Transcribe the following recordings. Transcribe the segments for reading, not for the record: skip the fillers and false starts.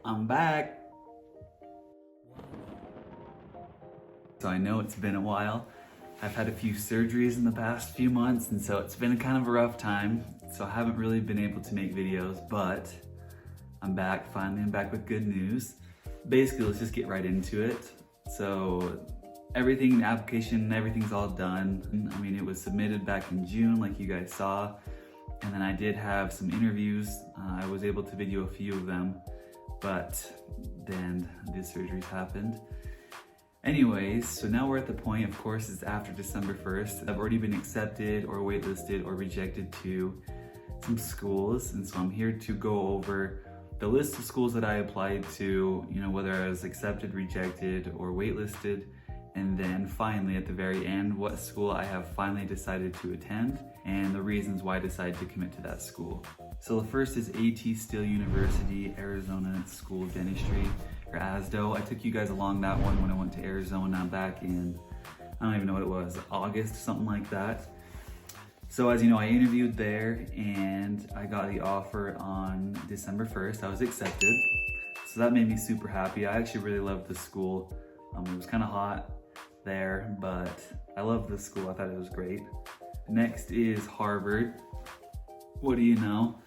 I'm back. So I know it's been a while. I've had a few surgeries in the past few months, and so it's been kind of a rough time. So I haven't really been able to make videos, but I'm back finally. I'm back with good news. Basically, let's just get right into it. So everything, the application, everything's all done. I mean, it was submitted back in June, like you guys saw. And then I did have some interviews. I was able to video a few of them, but then the surgeries happened. Anyways, so now we're at the point, of course, it's after December 1st. I've already been accepted or waitlisted or rejected to some schools. And so I'm here to go over the list of schools that I applied to, you know, whether I was accepted, rejected, or waitlisted. And then finally, at the very end, what school I have finally decided to attend and the reasons why I decided to commit to that school. So the first is A.T. Still University, Arizona School of Dentistry, or ASDO. I took you guys along that one when I went to Arizona back in, I don't even know what it was, August, something like that. So as you know, I interviewed there and I got the offer on December 1st. I was accepted. So that made me super happy. I actually really loved the school. It was kind of hot there, but I loved the school. I thought it was great. Next is Harvard. What do you know?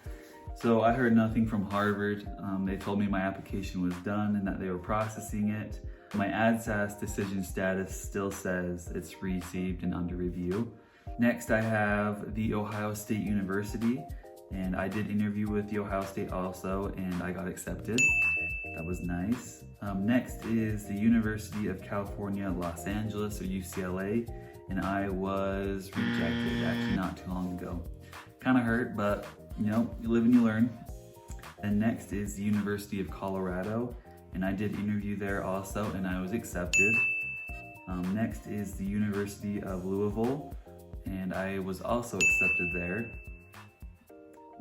So I heard nothing from Harvard. They told me my application was done and that they were processing it. My ADSAS decision status still says it's received and under review. Next I have the Ohio State University, and I did interview with the Ohio State also, and I got accepted. That was nice. Next is the University of California, Los Angeles, or UCLA, and I was rejected actually not too long ago. Kind of hurt, but you know, you live and you learn. And next is the University of Colorado, and I did interview there also, and I was accepted. Next is the University of Louisville, and I was also accepted there.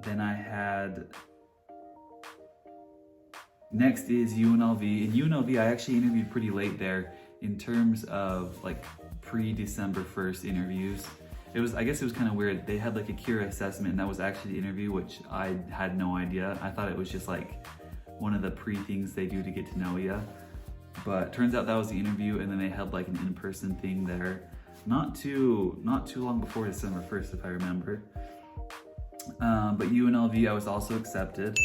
Then I had, next is UNLV. In UNLV, I actually interviewed pretty late there in terms of like pre-December 1st interviews. I guess it was kind of weird. They had like a Cura assessment, and that was actually the interview, which I had no idea. I thought it was just like one of the pre-things they do to get to know you. But turns out that was the interview, and then they had like an in-person thing there. Not too long before December 1st, if I remember. But UNLV, I was also accepted.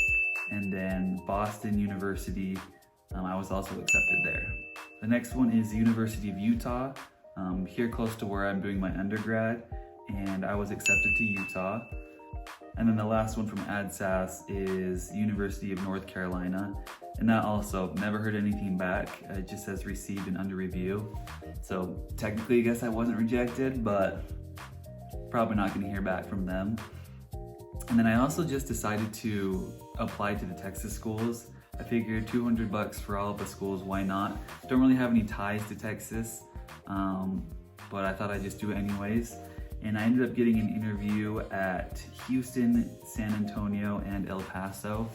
And then Boston University, I was also accepted there. The next one is the University of Utah, here close to where I'm doing my undergrad, and I was accepted to Utah. And then the last one from ADSAS is University of North Carolina, and that also never heard anything back. It just says received and under review. So technically, I guess I wasn't rejected, but probably not gonna hear back from them. And then I also just decided to apply to the Texas schools. I figured $200 for all of the schools, why not? Don't really have any ties to Texas, but I thought I'd just do it anyways. And I ended up getting an interview at Houston, San Antonio, and El Paso.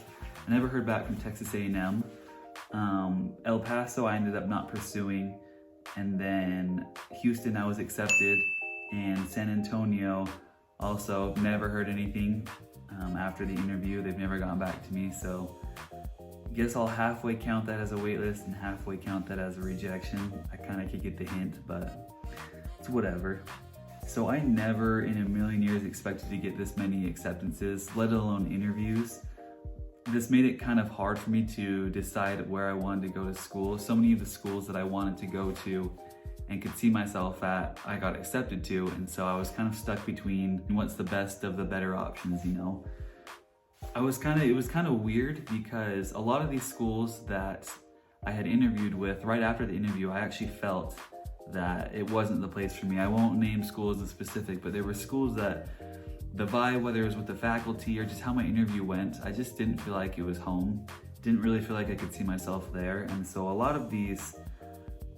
I never heard back from Texas A&M. El Paso I ended up not pursuing, and then Houston I was accepted, and San Antonio also never heard anything after the interview. They've never gotten back to me, so I guess I'll halfway count that as a waitlist and halfway count that as a rejection. I kind of could get the hint, but it's whatever. So I never in a million years expected to get this many acceptances, let alone interviews. This made it kind of hard for me to decide where I wanted to go to school. So many of the schools that I wanted to go to and could see myself at, I got accepted to, and so I was kind of stuck between what's the best of the better options, you know? It was kind of weird because a lot of these schools that I had interviewed with, right after the interview, I actually felt that it wasn't the place for me. I won't name schools in specific, but there were schools that the vibe, whether it was with the faculty or just how my interview went, I just didn't feel like it was home. Didn't really feel like I could see myself there. And so a lot of these,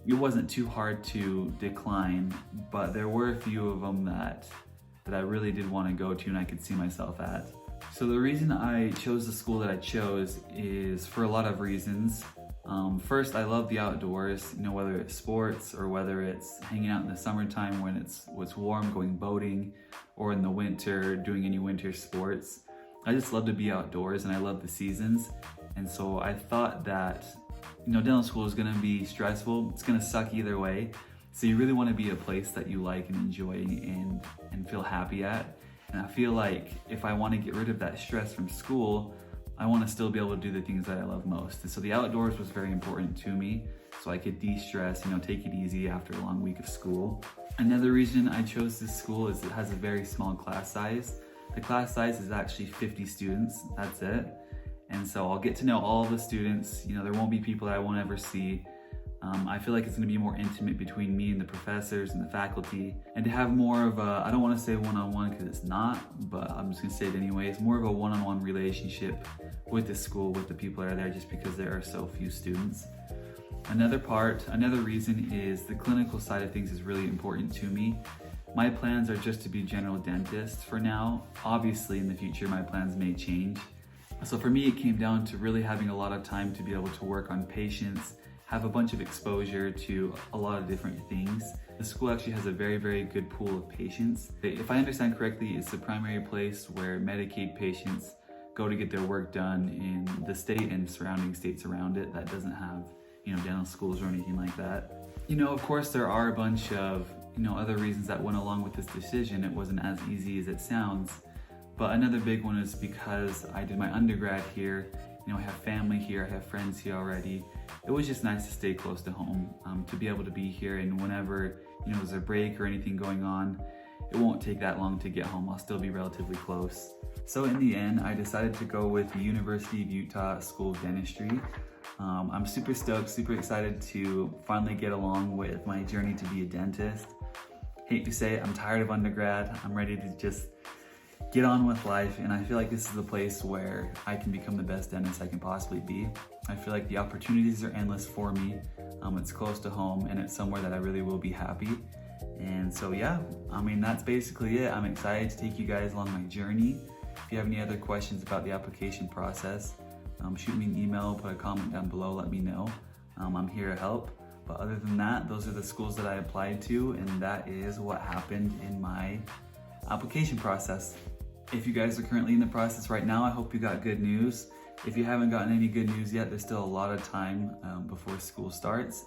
it wasn't too hard to decline, but there were a few of them that I really did want to go to and I could see myself at. So the reason I chose the school that I chose is for a lot of reasons. First, I love the outdoors, you know, whether it's sports or whether it's hanging out in the summertime when it's warm, going boating, or in the winter, doing any winter sports. I just love to be outdoors and I love the seasons. And so I thought that, dental school is gonna be stressful. It's gonna suck either way. So you really wanna be a place that you like and enjoy and feel happy at. And I feel like if I wanna get rid of that stress from school, I wanna still be able to do the things that I love most. And so the outdoors was very important to me, so I could de-stress, take it easy after a long week of school. Another reason I chose this school is it has a very small class size. The class size is actually 50 students, that's it. And so I'll get to know all the students. There won't be people that I won't ever see. I feel like it's gonna be more intimate between me and the professors and the faculty. And to have more of a, I don't wanna say one-on-one because it's not, but I'm just gonna say it anyways, more of a one-on-one relationship with the school, with the people that are there, just because there are so few students. Another reason is the clinical side of things is really important to me. My plans are just to be general dentist for now. Obviously in the future my plans may change. So for me it came down to really having a lot of time to be able to work on patients, have a bunch of exposure to a lot of different things. The school actually has a very, very good pool of patients. If I understand correctly, it's the primary place where Medicaid patients go to get their work done in the state and surrounding states around it that doesn't have, dental schools or anything like that. Of course there are a bunch of, other reasons that went along with this decision. It wasn't as easy as it sounds. But another big one is because I did my undergrad here, I have family here, I have friends here already. It was just nice to stay close to home, to be able to be here, and whenever there's a break or anything going on, it won't take that long to get home. I'll still be relatively close. So in the end, I decided to go with the University of Utah School of Dentistry. I'm super stoked, super excited to finally get along with my journey to be a dentist. Hate to say it, I'm tired of undergrad. I'm ready to just get on with life, and I feel like this is a place where I can become the best dentist I can possibly be. I feel like the opportunities are endless for me. It's close to home, and it's somewhere that I really will be happy. And so yeah, that's basically it. I'm excited to take you guys along my journey. If you have any other questions about the application process, shoot me an email, put a comment down below, let me know. I'm here to help. But other than that, those are the schools that I applied to, and that is what happened in my application process. If you guys are currently in the process right now, I hope you got good news. If you haven't gotten any good news yet, there's still a lot of time before school starts.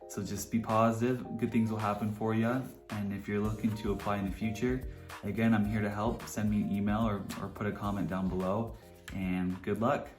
So just be positive, good things will happen for you. And if you're looking to apply in the future, again, I'm here to help. Send me an email or put a comment down below, and good luck.